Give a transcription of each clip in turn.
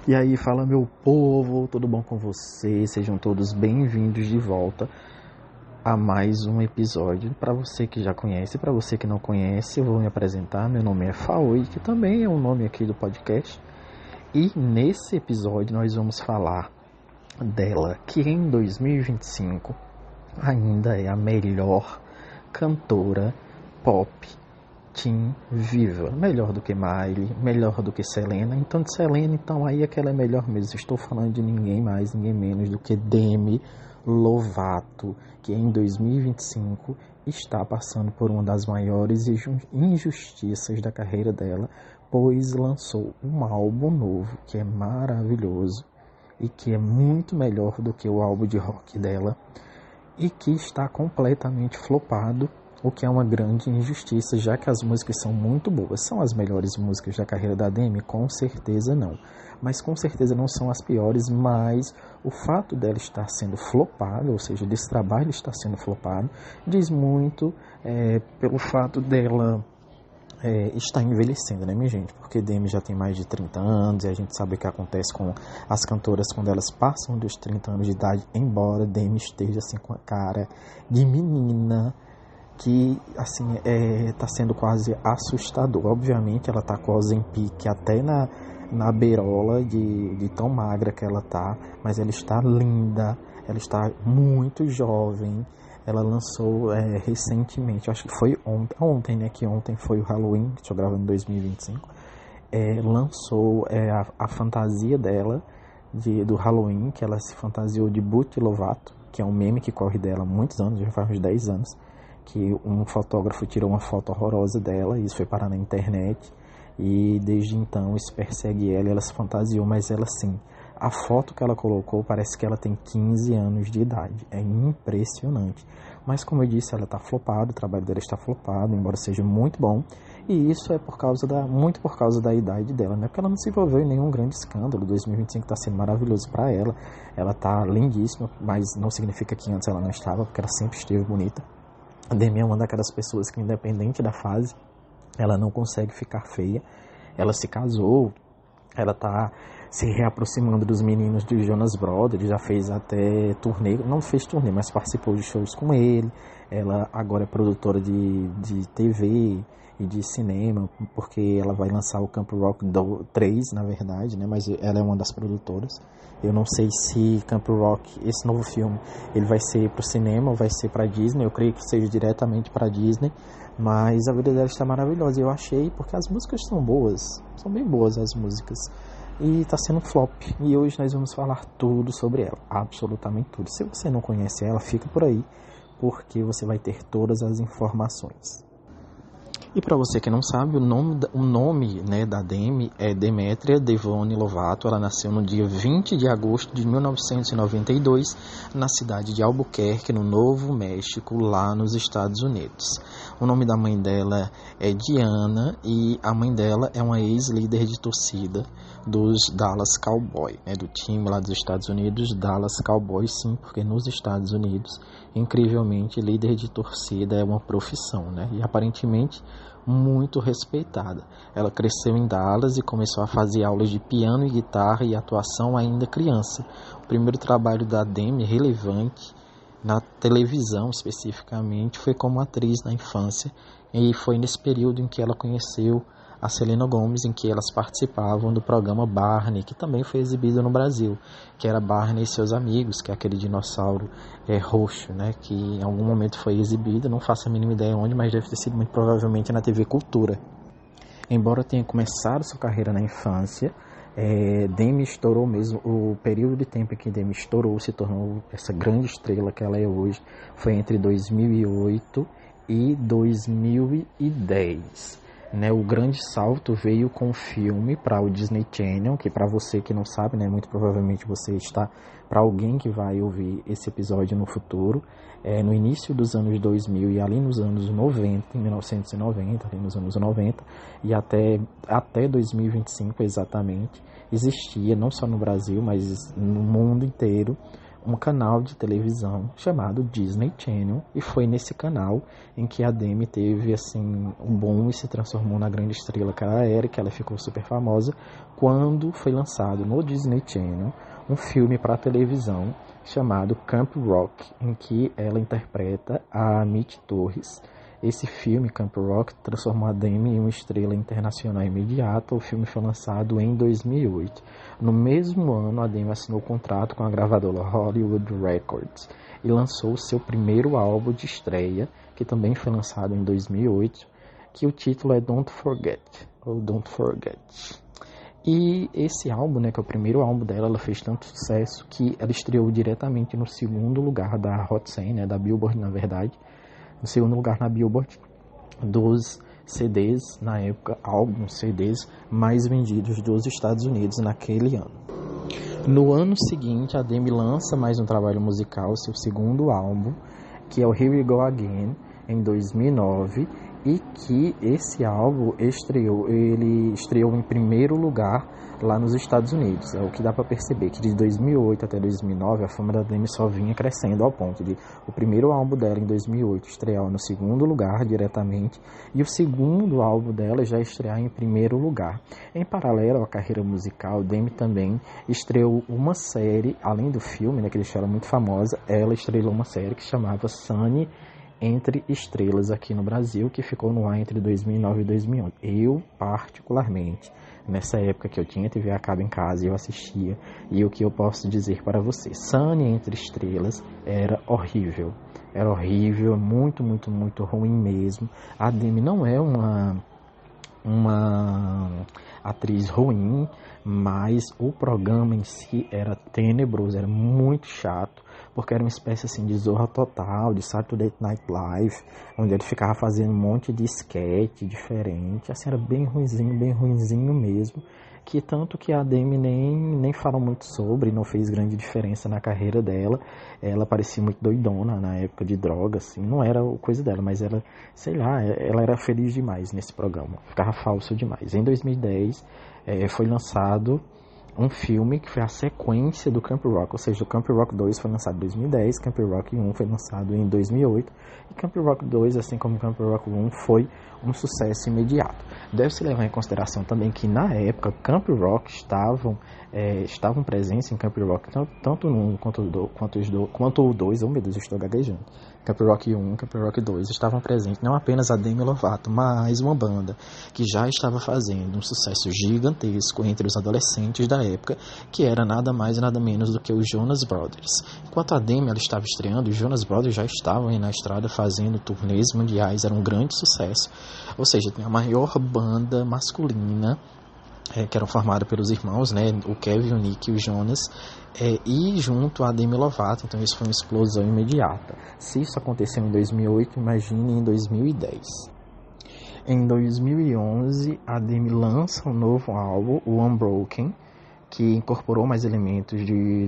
E aí, fala meu povo, tudo bom com vocês? Sejam todos bem-vindos de volta a mais um episódio. Para você que já conhece, para você que não conhece, eu vou me apresentar. Meu nome é Faoi, que também é o nome aqui do podcast. E nesse episódio nós vamos falar dela, que em 2025 ainda é a melhor cantora pop teen viva, melhor do que Miley, melhor do que Selena. Então de Selena, então aí é que ela é melhor mesmo. Estou falando de ninguém mais, ninguém menos do que Demi Lovato, que em 2025 está passando por uma das maiores injustiças da carreira dela, pois lançou um álbum novo que é maravilhoso e que é muito melhor do que o álbum de rock dela e que está completamente flopado, o que é uma grande injustiça, já que as músicas são muito boas. São as melhores músicas da carreira da Demi? Com certeza não. Mas com certeza não são as piores, mas o fato dela estar sendo flopada, ou seja, desse trabalho estar sendo flopado, diz muito pelo fato dela está envelhecendo, né, minha gente? Porque Demi já tem mais de 30 anos e a gente sabe o que acontece com as cantoras quando elas passam dos 30 anos de idade, embora Demi esteja assim com a cara de menina, que assim tá sendo quase assustador. Obviamente ela tá com o Ozempic até na beirola de tão magra que ela tá, mas ela está linda, ela está muito jovem. Ela lançou recentemente, acho que foi ontem, né, que ontem foi o Halloween, que estou gravando em 2025, lançou a fantasia dela do Halloween, que ela se fantasiou de Demi Lovato, que é um meme que corre dela há muitos anos, já faz uns 10 anos, que um fotógrafo tirou uma foto horrorosa dela, e isso foi parar na internet, e desde então isso persegue ela, e ela se fantasiou, mas ela sim, a foto que ela colocou parece que ela tem 15 anos de idade, é impressionante, mas como eu disse, ela está flopada, o trabalho dela está flopado, embora seja muito bom, e isso é muito por causa da idade dela, né? Porque ela não se envolveu em nenhum grande escândalo. 2025 está sendo maravilhoso para ela, ela está lindíssima, mas não significa que antes ela não estava, porque ela sempre esteve bonita. A Demi é uma daquelas pessoas que, independente da fase, ela não consegue ficar feia. Ela se casou, ela tá se reaproximando dos meninos do Jonas Brothers, já fez até turnê, não fez turnê, mas participou de shows com ele. Ela agora é produtora de TV e de cinema, porque ela vai lançar o Camp Rock 3, na verdade, né? Mas ela é uma das produtoras. Eu não sei se Camp Rock, esse novo filme, ele vai ser para o cinema ou vai ser para Disney. Eu creio que seja diretamente para Disney, mas a vida dela está maravilhosa. Eu achei, porque as músicas são boas, são bem boas as músicas, e está sendo flop. E hoje nós vamos falar tudo sobre ela, absolutamente tudo. Se você não conhece ela, fica por aí, porque você vai ter todas as informações. E para você que não sabe, o nome né, da Demi é Demetria Devone Lovato. Ela nasceu no dia 20 de agosto de 1992, na cidade de Albuquerque, no Novo México, lá nos Estados Unidos. O nome da mãe dela é Diana e a mãe dela é uma ex-líder de torcida dos Dallas Cowboys, né, do time lá dos Estados Unidos, Dallas Cowboys, sim, porque nos Estados Unidos, incrivelmente, líder de torcida é uma profissão, né, e aparentemente muito respeitada. Ela cresceu em Dallas e começou a fazer aulas de piano e guitarra e atuação ainda criança. O primeiro trabalho da Demi relevante na televisão especificamente foi como atriz na infância, e foi nesse período em que ela conheceu a Selena Gomez, em que elas participavam do programa Barney, que também foi exibido no Brasil, que era Barney e seus amigos, que é aquele dinossauro roxo, né, que em algum momento foi exibido, não faço a mínima ideia onde, mas deve ter sido muito provavelmente na TV Cultura. Embora tenha começado sua carreira na infância, Demi estourou mesmo, o período de tempo em que Demi estourou, se tornou essa grande estrela que ela é hoje, foi entre 2008 e 2010. Né, o grande salto veio com o filme para o Disney Channel, que para você que não sabe, né, muito provavelmente você está, para alguém que vai ouvir esse episódio no futuro, no início dos anos 2000 e ali nos anos 90, em 1990, ali nos anos 90 e até 2025 exatamente, existia, não só no Brasil, mas no mundo inteiro, um canal de televisão chamado Disney Channel, e foi nesse canal em que a Demi teve assim um boom e se transformou na grande estrela que ela era, que ela ficou super famosa, quando foi lançado no Disney Channel um filme para televisão chamado Camp Rock, em que ela interpreta a Mitty Torres. Esse filme, Camp Rock, transformou a Demi em uma estrela internacional imediata. O filme foi lançado em 2008. No mesmo ano, a Demi assinou contrato com a gravadora Hollywood Records e lançou seu primeiro álbum de estreia, que também foi lançado em 2008, que o título é Don't Forget, ou Don't Forget. E esse álbum, né, que é o primeiro álbum dela, ela fez tanto sucesso que ela estreou diretamente no segundo lugar da Hot 100, né, da Billboard, na verdade, no segundo lugar na Billboard dos CDs, na época, álbuns, CDs mais vendidos dos Estados Unidos naquele ano. No ano seguinte, a Demi lança mais um trabalho musical, seu segundo álbum, que é o Here We Go Again, em 2009, e que esse álbum ele estreou em primeiro lugar lá nos Estados Unidos. É o que dá para perceber, que de 2008 até 2009 a fama da Demi só vinha crescendo, ao ponto de o primeiro álbum dela em 2008 estrear no segundo lugar diretamente, e o segundo álbum dela já estrear em primeiro lugar. Em paralelo à carreira musical, Demi também estreou uma série, além do filme, né, que deixou ela muito famosa, ela estreou uma série que chamava Sunny Entre Estrelas aqui no Brasil, que ficou no ar entre 2009 e 2011. Eu, particularmente, nessa época que eu tinha TV a cabo em casa e eu assistia, e o que eu posso dizer para você, Sunny Entre Estrelas era horrível. Era horrível, muito, muito, muito ruim mesmo. A Demi não é uma atriz ruim, mas o programa em si era tenebroso, era muito chato, porque era uma espécie assim de Zorra Total, de Saturday Night Live, onde ele ficava fazendo um monte de sketch diferente, assim, era bem ruinzinho mesmo, que tanto que a Demi nem falou muito sobre, não fez grande diferença na carreira dela. Ela parecia muito doidona na época de droga, assim, não era coisa dela, mas ela, sei lá, ela era feliz demais nesse programa, ficava falso demais. Em 2010, foi lançado um filme que foi a sequência do Camp Rock, ou seja, o Camp Rock 2 foi lançado em 2010, Camp Rock 1 foi lançado em 2008, e Camp Rock 2, assim como Camp Rock 1, foi um sucesso imediato. Deve-se levar em consideração também que, na época, Camp Rock estavam presentes em Camp Rock, tanto no 1 quanto o 2, oh meu Deus, eu estou gaguejando. Camp Rock 1, Camp Rock 2 estavam presentes não apenas a Demi Lovato, mas uma banda que já estava fazendo um sucesso gigantesco entre os adolescentes da época, que era nada mais e nada menos do que os Jonas Brothers. Enquanto a Demi ela estava estreando, os Jonas Brothers já estavam aí na estrada fazendo turnês mundiais, era um grande sucesso. Ou seja, tem a maior banda masculina, que eram formados pelos irmãos, né, o Kevin, o Nick e o Jonas, e junto a Demi Lovato. Então isso foi uma explosão imediata. Se isso aconteceu em 2008, imagine em 2010. Em 2011, a Demi lança um novo álbum, o Unbroken, que incorporou mais elementos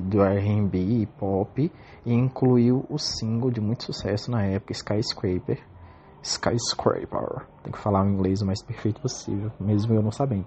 do R&B e pop, e incluiu o single de muito sucesso na época, Skyscraper. Tem que falar o inglês o mais perfeito possível, mesmo eu não sabendo.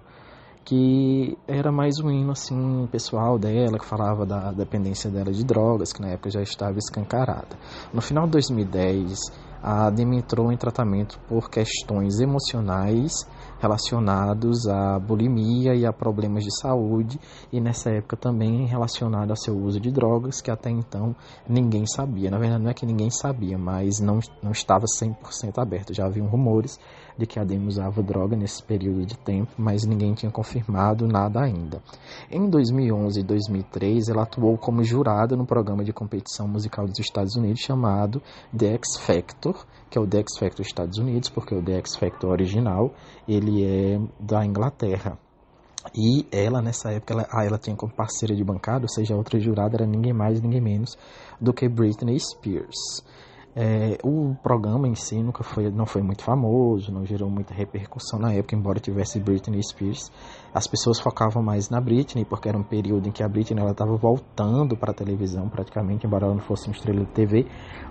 Que era mais um hino assim, pessoal dela, que falava da dependência dela de drogas, que na época já estava escancarada. No final de 2010, a Demi entrou em tratamento por questões emocionais relacionados à bulimia e a problemas de saúde, e nessa época também relacionado ao seu uso de drogas, que até então ninguém sabia. Na verdade não é que ninguém sabia, mas não estava 100% aberto. Já haviam rumores de que a Demi usava droga nesse período de tempo, mas ninguém tinha confirmado nada ainda. Em 2011 e 2013, ela atuou como jurada no programa de competição musical dos Estados Unidos chamado The X Factor, que é o The X Factor Estados Unidos, porque o The X Factor original, ele é da Inglaterra. E ela, nessa época, ela tinha como parceira de bancada, ou seja, a outra jurada era ninguém mais, ninguém menos do que Britney Spears. O programa em si não foi muito famoso, não gerou muita repercussão na época, embora tivesse Britney Spears. As pessoas focavam mais na Britney, porque era um período em que a Britney estava voltando para a televisão, praticamente, embora ela não fosse uma estrela de TV.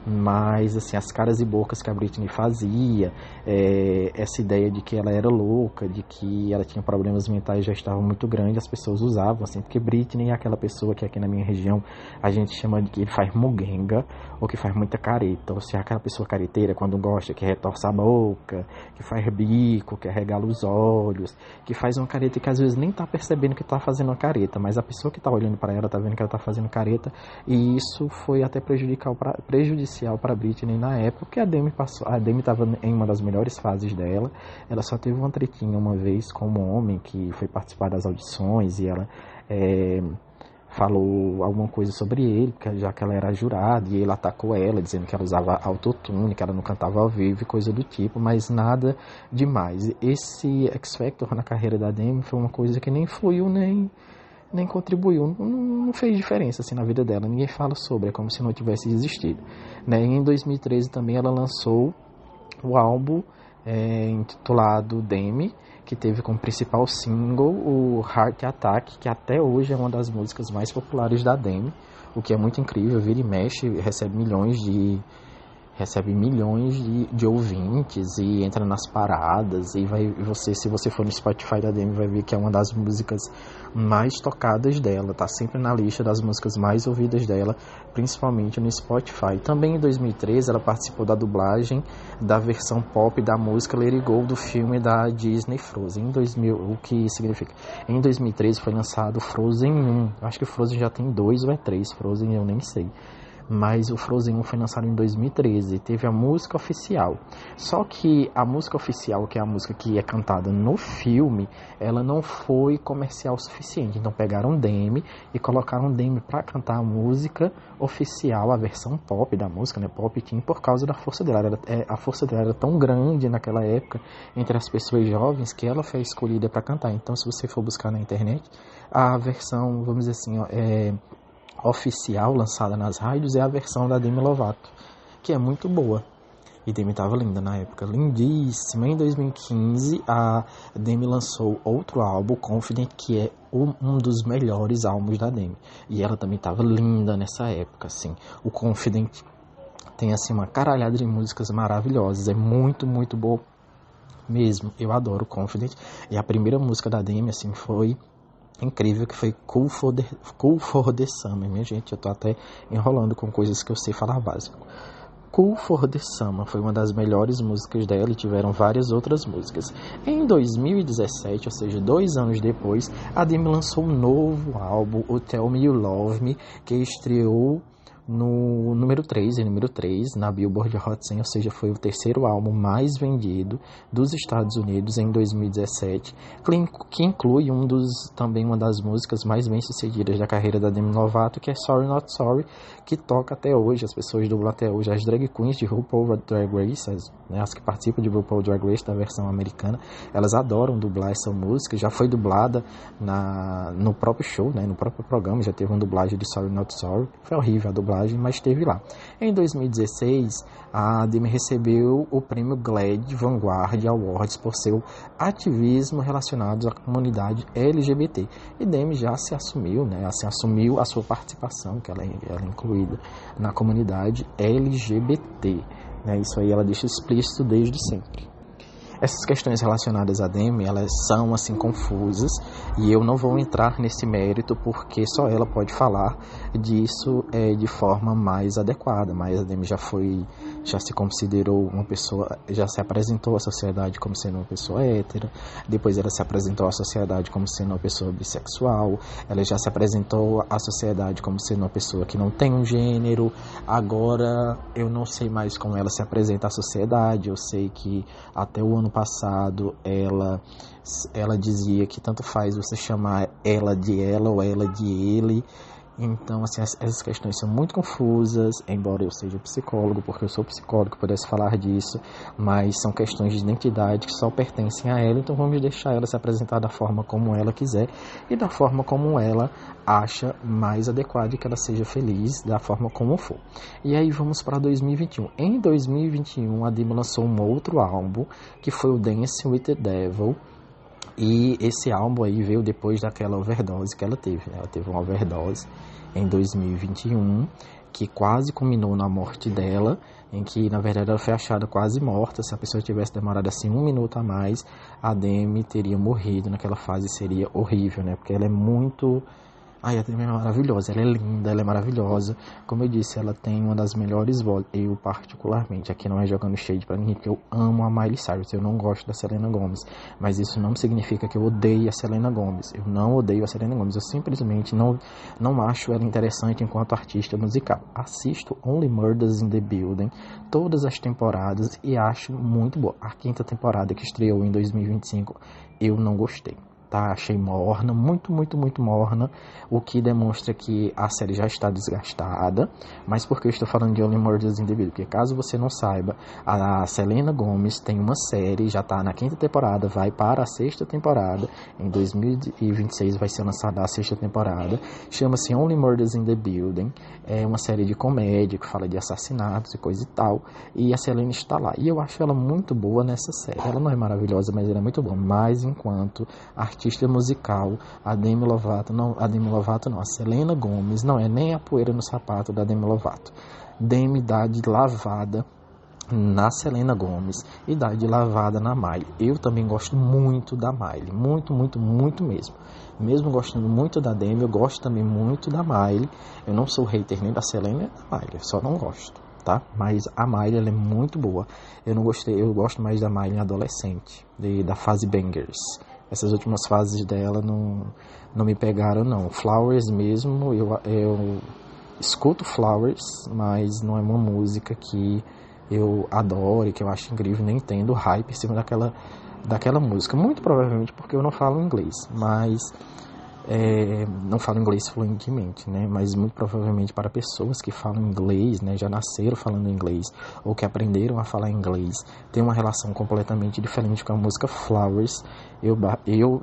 Mas, assim, as caras e bocas que a Britney fazia, essa ideia de que ela era louca, de que ela tinha problemas mentais já estava muito grande, as pessoas usavam, assim, porque Britney é aquela pessoa que aqui na minha região a gente chama de que faz mugenga, ou que faz muita careta. Ou seja, aquela pessoa careteira, quando gosta, que retorça a boca, que faz bico, que arregala os olhos, que faz uma careta que às vezes nem tá percebendo que tá fazendo uma careta, mas a pessoa que tá olhando para ela tá vendo que ela tá fazendo careta, e isso foi até prejudicial para Britney na época, porque a Demi tava em uma das melhores fases dela. Ela só teve uma tretinha uma vez com um homem que foi participar das audições, e ela falou alguma coisa sobre ele, já que ela era jurada, e ele atacou ela, dizendo que ela usava autotune, que ela não cantava ao vivo e coisa do tipo, mas nada demais. Esse X Factor na carreira da Demi foi uma coisa que nem influiu, nem contribuiu, não fez diferença assim na vida dela, ninguém fala sobre, é como se não tivesse existido, né? Em 2013 também ela lançou o álbum intitulado Demi, que teve como principal single o Heart Attack, que até hoje é uma das músicas mais populares da Demi, o que é muito incrível. Vira e mexe, recebe milhões de ouvintes e entra nas paradas, e se você for no Spotify da Demi, vai ver que é uma das músicas mais tocadas dela, tá sempre na lista das músicas mais ouvidas dela, principalmente no Spotify. Também em 2013 ela participou da dublagem da versão pop da música Let It Go do filme da Disney Frozen. O que significa? Em 2013 foi lançado Frozen 1, acho que Frozen já tem 2 ou 3, Frozen eu nem sei. Mas o Frozen 1 foi lançado em 2013, teve a música oficial. Só que a música oficial, que é a música que é cantada no filme, ela não foi comercial o suficiente. Então pegaram Demi e colocaram Demi para cantar a música oficial, a versão pop da música, né, Pop Team, por causa da força dela. A força dela era tão grande naquela época entre as pessoas jovens que ela foi escolhida para cantar. Então, se você for buscar na internet, a versão, vamos dizer assim, oficial lançada nas rádios é a versão da Demi Lovato, que é muito boa. E Demi estava linda na época, lindíssima. Em 2015 a Demi lançou outro álbum, Confident, que é um dos melhores álbuns da Demi, e ela também estava linda nessa época, assim. O Confident tem assim uma caralhada de músicas maravilhosas, é muito, muito boa mesmo. Eu adoro Confident, e a primeira música da Demi assim foi incrível, que foi Cool for the Summer. Minha gente, eu tô até enrolando com coisas que eu sei falar básico. Cool for the Summer foi uma das melhores músicas dela, e tiveram várias outras músicas. Em 2017, ou seja, 2 anos depois, a Demi lançou um novo álbum, o Tell Me You Love Me, que estreou no número 3 na Billboard Hot 100, ou seja, foi o terceiro álbum mais vendido dos Estados Unidos em 2017, que inclui também uma das músicas mais bem-sucedidas da carreira da Demi Lovato, que é Sorry Not Sorry, que toca até hoje, as pessoas dublam até hoje. As drag queens de RuPaul Drag Race, as que participam de RuPaul Drag Race, da versão americana, elas adoram dublar essa música. Já foi dublada no próprio show, né, no próprio programa, já teve uma dublagem de Sorry Not Sorry, foi horrível a dublagem, mas esteve lá. Em 2016, a Demi recebeu o prêmio GLAAD Vanguard Awards por seu ativismo relacionado à comunidade LGBT. E Demi já se assumiu, né? Assim, assumiu a sua participação, que ela é incluída na comunidade LGBT. Né? Isso aí ela deixa explícito desde sempre. Essas questões relacionadas a Demi, elas são assim confusas, e eu não vou entrar nesse mérito porque só ela pode falar disso de forma mais adequada. Mas a Demi já se considerou uma pessoa, já se apresentou à sociedade como sendo uma pessoa hétera, depois ela se apresentou à sociedade como sendo uma pessoa bissexual, ela já se apresentou à sociedade como sendo uma pessoa que não tem um gênero. Agora eu não sei mais como ela se apresenta à sociedade. Eu sei que até o ano passado ela dizia que tanto faz você chamar ela de ela ou ela de ele, Então, assim, essas questões são muito confusas, embora eu seja psicólogo, porque eu sou psicólogo, pudesse falar disso, mas são questões de identidade que só pertencem a ela, então vamos deixar ela se apresentar da forma como ela quiser e da forma como ela acha mais adequado e que ela seja feliz da forma como for. E aí vamos para 2021. Em 2021, a Demi lançou um outro álbum, que foi o Dancing with the Devil. E esse álbum aí veio depois daquela overdose que ela teve, né? Ela teve uma overdose em 2021, que quase culminou na morte dela, em que, na verdade, ela foi achada quase morta. Se a pessoa tivesse demorado assim 1 minuto a mais, a Demi teria morrido naquela fase, seria horrível, né? Porque ela é muito... Ai, a Demi é maravilhosa, ela é linda, ela é maravilhosa. Como eu disse, ela tem uma das melhores vozes. Eu, particularmente, aqui não é jogando shade pra ninguém, porque eu amo a Miley Cyrus. Eu não gosto da Selena Gomez. Mas isso não significa que eu odeie a Selena Gomez. Eu não odeio a Selena Gomez. Eu simplesmente não acho ela interessante enquanto artista musical. Assisto Only Murders in the Building, todas as temporadas, e acho muito boa. A 5ª temporada, que estreou em 2025, eu não gostei. Tá, achei morna, muito morna, o que demonstra que a série já está desgastada. Mas por que eu estou falando de Only Murders in the Building? Porque caso você não saiba, a Selena Gomez tem uma série, já está na 5ª temporada, vai para a 6ª temporada, em 2026 vai ser lançada a 6ª temporada, chama-se Only Murders in the Building, é uma série de comédia que fala de assassinatos e coisa e tal, e a Selena está lá, e eu acho ela muito boa nessa série. Ela não é maravilhosa, mas ela é muito boa, mas enquanto artista musical, a Selena Gomez não é nem a poeira no sapato da Demi Lovato. Demi dá de lavada na Selena Gomez e dá de lavada na Miley. Eu também gosto muito da Miley, muito mesmo. Mesmo gostando muito da Demi, eu gosto também muito da Miley. Eu não sou hater nem da Selena nem da Miley, eu só não gosto, tá? Mas a Miley, ela é muito boa. Eu gosto mais da Miley adolescente, da fase Bangers. Essas últimas fases dela não me pegaram, não. Flowers mesmo, eu escuto Flowers, mas não é uma música que eu adoro e que eu acho incrível, nem entendo o hype em cima daquela música. Muito provavelmente porque eu não falo inglês, mas... não falo inglês fluentemente, né? Mas muito provavelmente para pessoas que falam inglês, né? Já nasceram falando inglês ou que aprenderam a falar inglês, tem uma relação completamente diferente com a música Flowers. Eu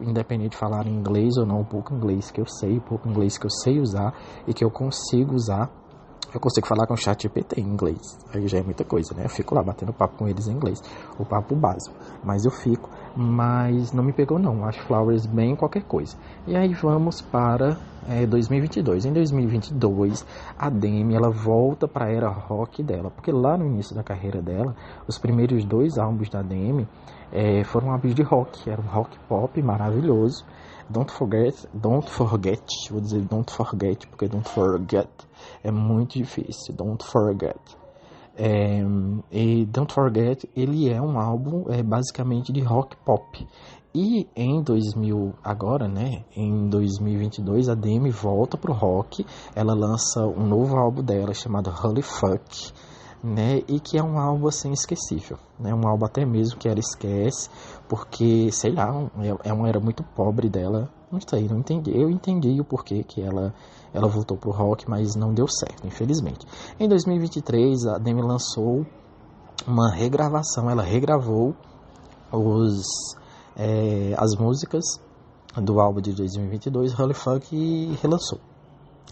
independente de falar inglês ou não, o pouco inglês que eu sei usar e que eu consigo usar, eu consigo falar com o chat GPT em inglês. Aí já é muita coisa, né? Eu fico lá batendo papo com eles em inglês, o papo básico. Mas não me pegou não. Acho Flowers bem qualquer coisa. E aí vamos para 2022. Em 2022, a Demi, ela volta para a era rock dela. Porque lá no início da carreira dela, os primeiros 2 álbuns da Demi foram álbuns de rock. Era um rock pop maravilhoso. Don't forget, vou dizer don't forget, porque don't forget é muito difícil, don't forget. E Don't Forget, ele é um álbum basicamente de rock pop. E em 2022, a Demi volta pro rock, ela lança um novo álbum dela chamado Holy Fuck, né? E que é um álbum assim esquecível, né? Um álbum até mesmo que ela esquece, porque, sei lá, é uma era muito pobre dela. Não sei, não entendi. Eu entendi o porquê que ela voltou pro rock, mas não deu certo, infelizmente. Em 2023, a Demi lançou uma regravação. Ela regravou as músicas do álbum de 2022, Holy Fuck, e relançou,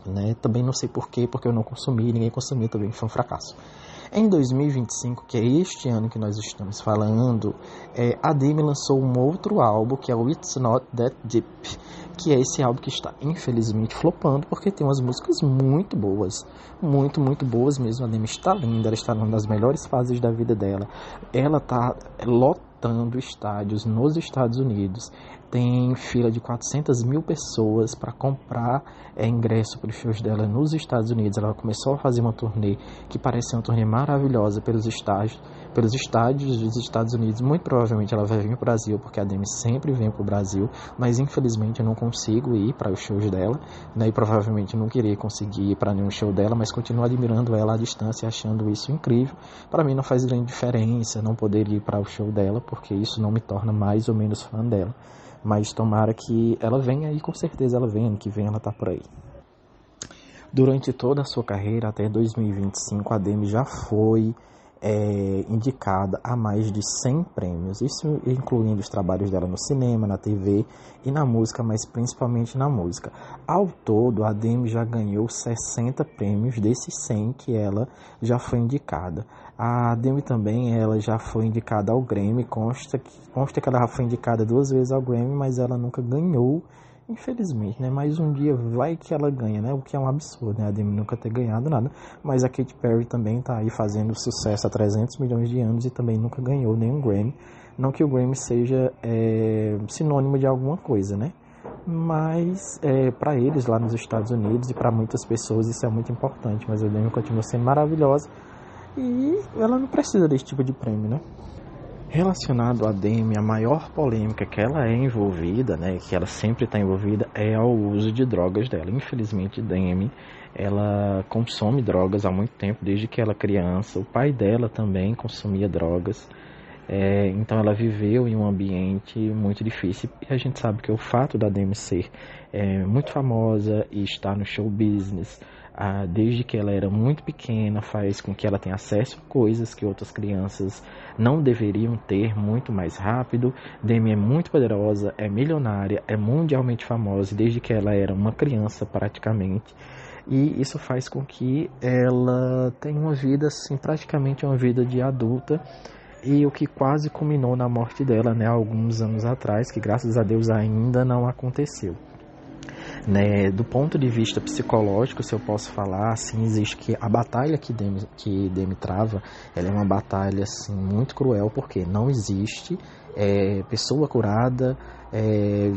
né? Também não sei porquê, porque eu não consumi, ninguém consumiu, também foi um fracasso. Em 2025, que é este ano que nós estamos falando, a Demi lançou um outro álbum, que é o It's Not That Deep, que é esse álbum que está infelizmente flopando, porque tem umas músicas muito boas, muito boas mesmo. A Demi está linda, ela está numa das melhores fases da vida dela. Ela está lotando estádios nos Estados Unidos. Tem fila de 400 mil pessoas para comprar ingresso para os shows dela nos Estados Unidos. Ela começou a fazer uma turnê que parece ser uma turnê maravilhosa pelos estádios dos Estados Unidos. Muito provavelmente ela vai vir para o Brasil, porque a Demi sempre vem para o Brasil, mas infelizmente eu não consigo ir para os shows dela, né? E provavelmente não queria conseguir ir para nenhum show dela, mas continuo admirando ela à distância, achando isso incrível. Para mim não faz grande diferença não poder ir para o show dela, porque isso não me torna mais ou menos fã dela. Mas tomara que ela venha, e com certeza ela vem, ano que vem ela tá por aí. Durante toda a sua carreira, até 2025, a Demi já foi indicada a mais de 100 prêmios, isso incluindo os trabalhos dela no cinema, na TV e na música, mas principalmente na música. Ao todo, a Demi já ganhou 60 prêmios desses 100 que ela já foi indicada. A Demi também ela já foi indicada ao Grammy, consta que ela já foi indicada 2 vezes ao Grammy, mas ela nunca ganhou. Infelizmente, né? Mas um dia vai que ela ganha, né? O que é um absurdo, né? A Demi nunca ter ganhado nada. Mas a Katy Perry também tá aí fazendo sucesso há 300 milhões de anos e também nunca ganhou nenhum Grammy. Não que o Grammy seja sinônimo de alguma coisa, né? Mas para eles lá nos Estados Unidos e para muitas pessoas isso é muito importante. Mas a Demi continua sendo maravilhosa e ela não precisa desse tipo de prêmio, né? Relacionado a Demi, a maior polêmica que ela é envolvida, né, que ela sempre está envolvida, é ao uso de drogas dela. Infelizmente, Demi, ela consome drogas há muito tempo, desde que ela é criança. O pai dela também consumia drogas. Então ela viveu em um ambiente muito difícil. E a gente sabe que o fato da Demi ser muito famosa e estar no show business, desde que ela era muito pequena, faz com que ela tenha acesso a coisas que outras crianças não deveriam ter muito mais rápido. Demi é muito poderosa, é milionária, é mundialmente famosa desde que ela era uma criança praticamente. E isso faz com que ela tenha uma vida, assim, praticamente uma vida de adulta. E o que quase culminou na morte dela, né, alguns anos atrás, que graças a Deus ainda não aconteceu. Né, do ponto de vista psicológico, se eu posso falar, assim, existe que a batalha que Demi trava, ela é uma batalha assim, muito cruel, porque não existe pessoa curada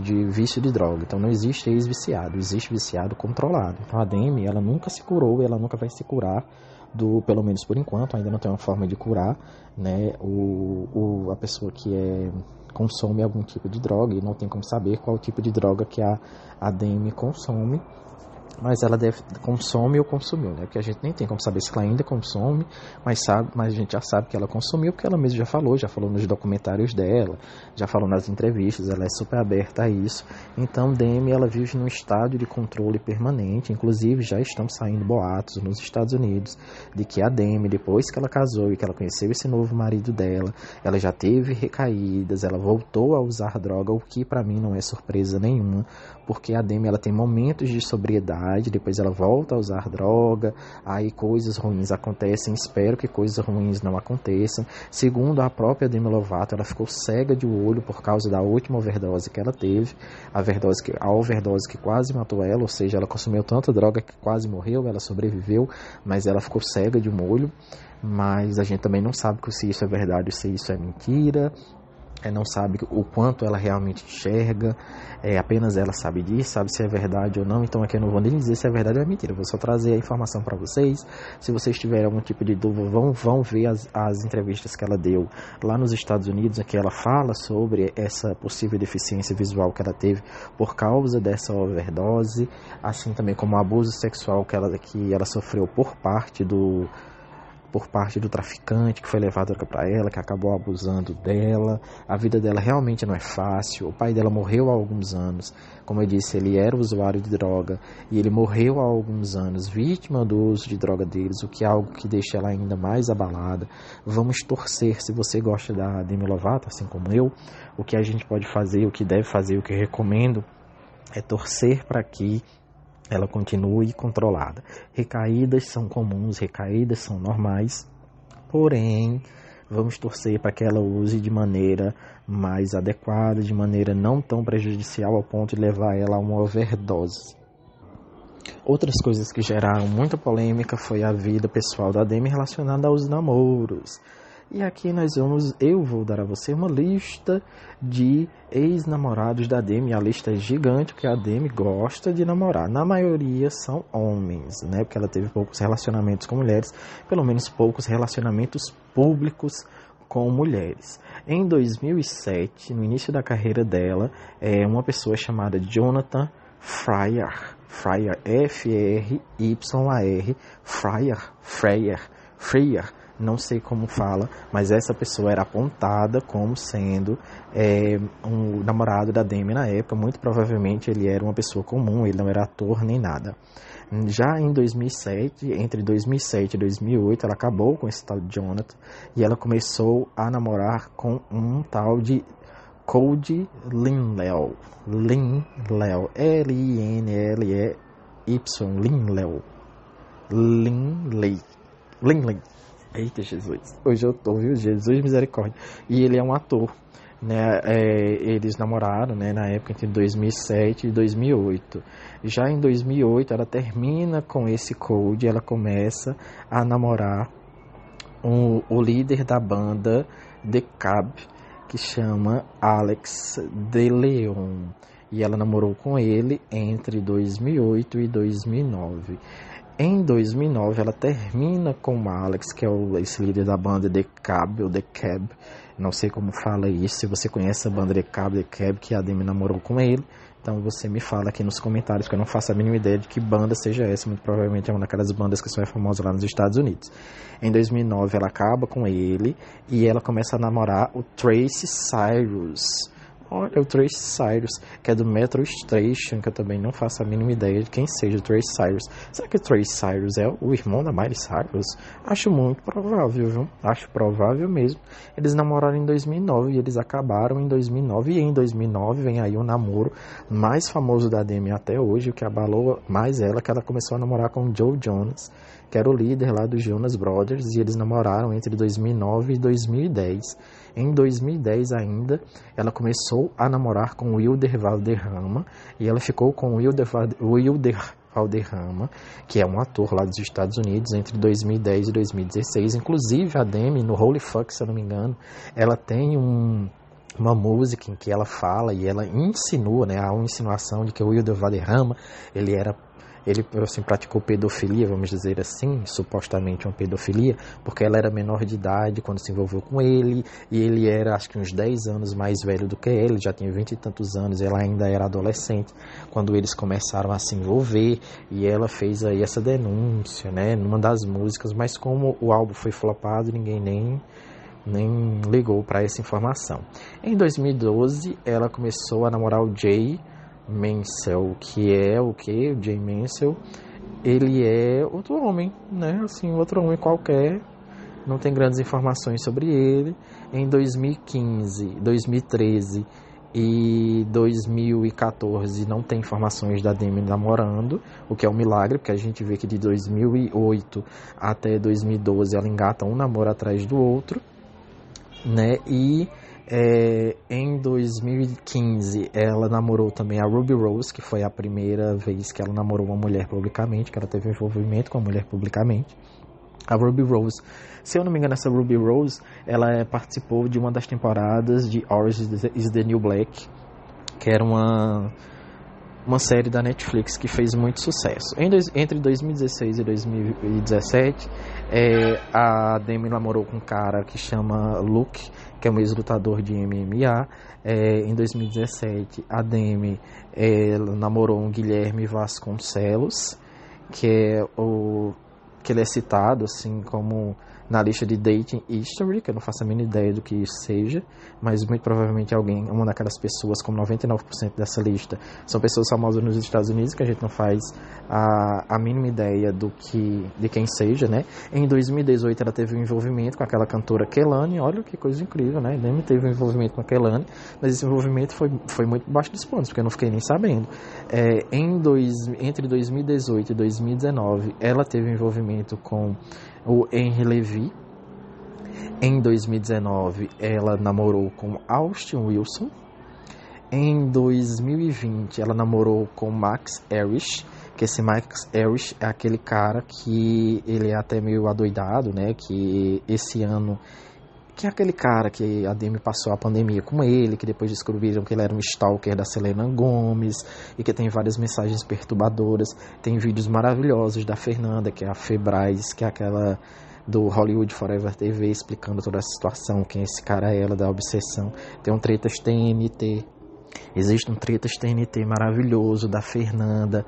de vício de droga. Então não existe ex-viciado, existe viciado controlado. Então a Demi, ela nunca se curou e ela nunca vai se curar, pelo menos por enquanto, ainda não tem uma forma de curar, né, a pessoa que consome algum tipo de droga, e não tem como saber qual tipo de droga que a Demi consome, mas ela consome ou consumiu, né? Porque a gente nem tem como saber se ela ainda consome, mas a gente já sabe que ela consumiu, porque ela mesma já falou nos documentários dela, já falou nas entrevistas, ela é super aberta a isso. Então Demi, ela vive num estado de controle permanente. Inclusive já estão saindo boatos nos Estados Unidos de que a Demi, depois que ela casou e que ela conheceu esse novo marido dela, ela já teve recaídas, ela voltou a usar droga, o que para mim não é surpresa nenhuma, porque a Demi, ela tem momentos de sobriedade, depois ela volta a usar droga, aí coisas ruins acontecem, espero que coisas ruins não aconteçam. Segundo a própria Demi Lovato, ela ficou cega de olho por causa da última overdose que ela teve, a overdose que quase matou ela, ou seja, ela consumiu tanta droga que quase morreu, ela sobreviveu, mas ela ficou cega de um olho. Mas a gente também não sabe se isso é verdade ou se isso é mentira. Não sabe o quanto ela realmente enxerga, apenas ela sabe disso, sabe se é verdade ou não. Então aqui eu não vou nem dizer se é verdade ou é mentira, eu vou só trazer a informação para vocês. Se vocês tiverem algum tipo de dúvida, vão ver as entrevistas que ela deu lá nos Estados Unidos, em que ela fala sobre essa possível deficiência visual que ela teve por causa dessa overdose, assim também como o abuso sexual que ela sofreu por parte do traficante que foi levado para ela, que acabou abusando dela. A vida dela realmente não é fácil. O pai dela morreu há alguns anos. Como eu disse, ele era usuário de droga e ele morreu há alguns anos vítima do uso de droga deles, o que é algo que deixa ela ainda mais abalada. Vamos torcer. Se você gosta da Demi Lovato, assim como eu, o que a gente pode fazer, o que deve fazer, o que eu recomendo é torcer para que ela continue controlada. Recaídas são comuns, recaídas são normais, porém, vamos torcer para que ela use de maneira mais adequada, de maneira não tão prejudicial ao ponto de levar ela a uma overdose. Outras coisas que geraram muita polêmica foi a vida pessoal da Demi relacionada aos namoros. E aqui eu vou dar a você uma lista de ex-namorados da Demi. A lista é gigante, porque a Demi gosta de namorar. Na maioria são homens, né? Porque ela teve poucos relacionamentos com mulheres, pelo menos poucos relacionamentos públicos com mulheres. Em 2007, no início da carreira dela, uma pessoa chamada Jonathan Freyer, F-R-Y-A-R, Freyer, não sei como fala, mas essa pessoa era apontada como sendo um namorado da Demi na época. Muito provavelmente ele era uma pessoa comum, ele não era ator nem nada. Já em 2007, entre 2007 e 2008, ela acabou com esse tal de Jonathan e ela começou a namorar com um tal de Cody Linley, Linley, Linley. Eita, Jesus. Hoje eu tô, viu? Jesus misericórdia. E ele é um ator, né? Eles namoraram, né, na época entre 2007 e 2008. Já em 2008, ela termina com esse Cody, ela começa a namorar o líder da banda The Cab, que chama Alex De Leon. E ela namorou com ele entre 2008 e 2009. Em 2009, ela termina com o Alex, que é esse líder da banda The Cab, ou The Cab, não sei como fala isso. Se você conhece a banda The Cab, que a Demi namorou com ele, então você me fala aqui nos comentários, que eu não faço a mínima ideia de que banda seja essa. Muito provavelmente é uma daquelas bandas que só é famosa lá nos Estados Unidos. Em 2009, ela acaba com ele e ela começa a namorar o Tracy Cyrus. Olha, o Tracy Cyrus, que é do Metro Station, que eu também não faço a mínima ideia de quem seja o Tracy Cyrus. Será que o Tracy Cyrus é o irmão da Miley Cyrus? Acho muito provável, viu? Acho provável mesmo. Eles namoraram em 2009 e eles acabaram em 2009. E em 2009 vem aí o namoro mais famoso da Demi até hoje, o que abalou mais ela, que ela começou a namorar com o Joe Jonas, que era o líder lá dos Jonas Brothers, e eles namoraram entre 2009 e 2010. Em 2010 ainda, ela começou a namorar com o Wilder Valderrama, e ela ficou com o Wilder Valderrama, que é um ator lá dos Estados Unidos, entre 2010 e 2016. Inclusive, a Demi, no Holy Fuck, se eu não me engano, ela tem uma música em que ela fala e ela insinua, né, há uma insinuação de que o Wilder Valderrama, ele assim, praticou pedofilia, vamos dizer assim, supostamente uma pedofilia, porque ela era menor de idade quando se envolveu com ele, e ele era, acho que uns 10 anos mais velho do que ela, ele já tinha 20 e tantos anos, e ela ainda era adolescente, quando eles começaram a se envolver, e ela fez aí essa denúncia, né, numa das músicas, mas como o álbum foi flopado, ninguém nem ligou para essa informação. Em 2012, ela começou a namorar o Jay Mansell, que é o que? O Jay Mansell, ele é outro homem, né? Assim, outro homem qualquer, não tem grandes informações sobre ele. Em 2015, 2013 e 2014 não tem informações da Demi namorando, o que é um milagre, porque a gente vê que de 2008 até 2012 ela engata um namoro atrás do outro, né? E em 2015 ela namorou também a Ruby Rose, que foi a primeira vez que ela namorou uma mulher publicamente, que ela teve envolvimento com a mulher publicamente. A Ruby Rose, se eu não me engano, essa Ruby Rose, ela participou de uma das temporadas de Orange is the New Black, que era uma série da Netflix que fez muito sucesso. Entre 2016 e 2017, a Demi namorou com um cara que chama Luke, que é um ex-lutador de MMA. Em 2017, a Demi namorou um Guilherme Vasconcelos, que ele é citado assim como na lista de Dating History, que eu não faço a mínima ideia do que isso seja, mas muito provavelmente uma daquelas pessoas, como 99% dessa lista, são pessoas famosas nos Estados Unidos, que a gente não faz a mínima ideia de quem seja, né? Em 2018 ela teve um envolvimento com aquela cantora Kehlani, olha que coisa incrível, né? Nem teve um envolvimento com a Kehlani, mas esse envolvimento foi muito baixo dos pontos, porque eu não fiquei nem sabendo. Entre 2018 e 2019, ela teve um envolvimento com o Henry Levy. Em 2019, ela namorou com Austin Wilson. Em 2020, ela namorou com Max Erich, que esse Max Erich é aquele cara que ele é até meio adoidado, né? Que esse ano, que é aquele cara que a Demi passou a pandemia com ele, que depois descobriram que ele era um stalker da Selena Gomez, e que tem várias mensagens perturbadoras. Tem vídeos maravilhosos da Fernanda, que é a Febraz, que é aquela do Hollywood Forever TV, explicando toda a situação, quem esse cara é, ela da obsessão. Tem um Tretas TNT, Existe um Tretas TNT maravilhoso da Fernanda,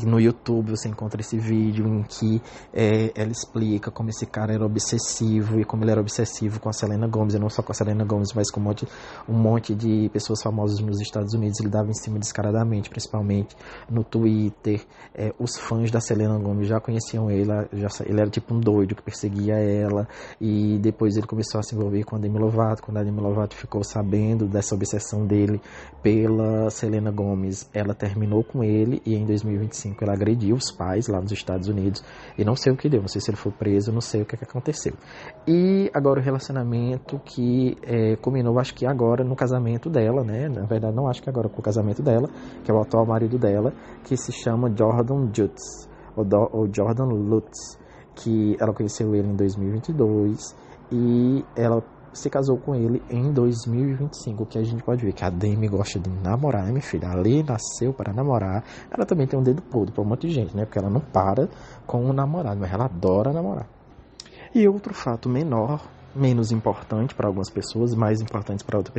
no YouTube você encontra esse vídeo em que ela explica como esse cara era obsessivo e como ele era obsessivo com a Selena Gomez, e não só com a Selena Gomez, mas com um monte de pessoas famosas nos Estados Unidos. Ele dava em cima descaradamente, principalmente no Twitter. Os fãs da Selena Gomez já conheciam ele, ele era tipo um doido que perseguia ela, e depois ele começou a se envolver com a Demi Lovato. Quando a Demi Lovato ficou sabendo dessa obsessão dele pela Selena Gomez, ela terminou com ele, e em 2025 ela agrediu os pais lá nos Estados Unidos, e não sei o que deu, não sei se ele foi preso, não sei o que aconteceu. E agora o relacionamento que culminou, acho que agora no casamento dela, né, na verdade não acho que agora, com o casamento dela, que é o atual marido dela, que se chama Jordan Lutz, ou Jordan Lutz, que ela conheceu ele em 2022, e ela se casou com ele em 2025, que a gente pode ver que a Demi gosta de namorar, né, minha filha? Ali nasceu para namorar. Ela também tem um dedo podre para um monte de gente, né? Porque ela não para com o namorado, mas ela adora namorar. E outro fato menor, menos importante para algumas pessoas, mais importante para outras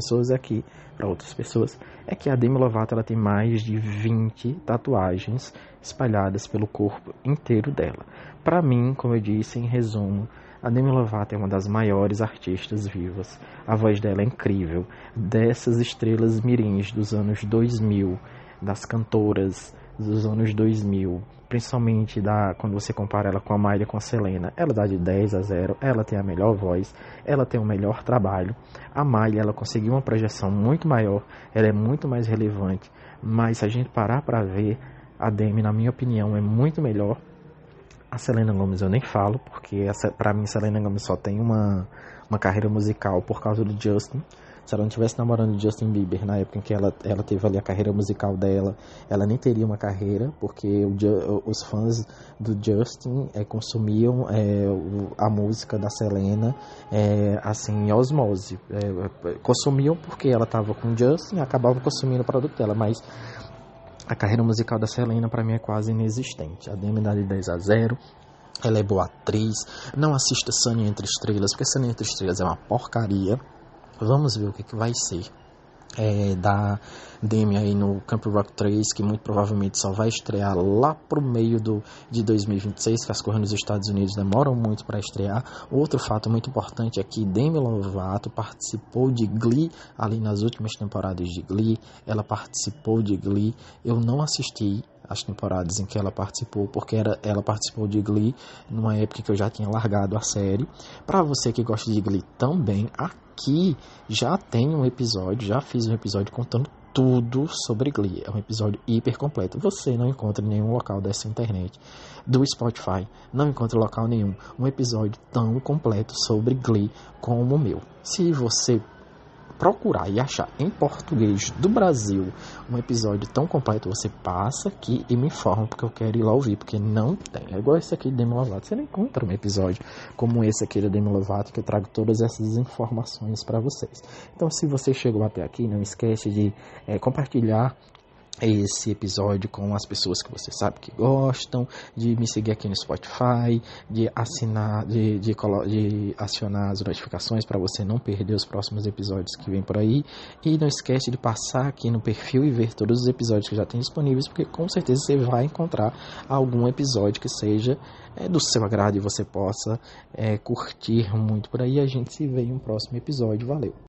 pessoas, é que a Demi Lovato ela tem mais de 20 tatuagens espalhadas pelo corpo inteiro dela. Para mim, como eu disse, em resumo, a Demi Lovato é uma das maiores artistas vivas. A voz dela é incrível. Dessas estrelas mirins dos anos 2000, das cantoras dos anos 2000, principalmente quando você compara ela com a Miley, com a Selena, ela dá de 10 a 0, ela tem a melhor voz, ela tem o melhor trabalho. A Miley, ela conseguiu uma projeção muito maior, ela é muito mais relevante, mas se a gente parar para ver, a Demi, na minha opinião, é muito melhor. A Selena Gomez eu nem falo, porque pra mim Selena Gomez só tem uma carreira musical por causa do Justin. Se ela não estivesse namorando o Justin Bieber na época em que ela teve ali a carreira musical dela, ela nem teria uma carreira, porque os fãs do Justin consumiam a música da Selena assim, em osmose. Consumiam porque ela estava com o Justin e acabavam consumindo o produto dela, mas a carreira musical da Selena pra mim é quase inexistente. A Demi dá de 10 a 0. Ela é boa atriz. Não assista Sunny Entre Estrelas, porque Sunny Entre Estrelas é uma porcaria. Vamos ver o que vai ser da Demi aí no Camp Rock 3, que muito provavelmente só vai estrear lá pro meio de 2026, que as coisas nos Estados Unidos demoram muito para estrear. Outro fato muito importante é que Demi Lovato participou de Glee ali nas últimas temporadas de Glee. Ela participou de Glee. Eu não assisti as temporadas em que ela participou, porque ela participou de Glee numa época que eu já tinha largado a série. Para você que gosta de Glee também, aqui já tem um episódio, já fiz um episódio contando tudo sobre Glee. É um episódio hiper completo. Você não encontra em nenhum local dessa internet, do Spotify, não encontra em local nenhum um episódio tão completo sobre Glee como o meu. Se você procurar e achar em português do Brasil um episódio tão completo, você passa aqui e me informa, porque eu quero ir lá ouvir, porque não tem. É igual esse aqui de Demi Lovato, você não encontra um episódio como esse aqui da Demi Lovato, que eu trago todas essas informações para vocês. Então, se você chegou até aqui, não esquece de compartilhar esse episódio com as pessoas que você sabe que gostam, de me seguir aqui no Spotify, de assinar, de acionar as notificações para você não perder os próximos episódios que vem por aí. E não esquece de passar aqui no perfil e ver todos os episódios que já tem disponíveis, porque com certeza você vai encontrar algum episódio que seja do seu agrado e você possa curtir muito por aí. A gente se vê em um próximo episódio. Valeu!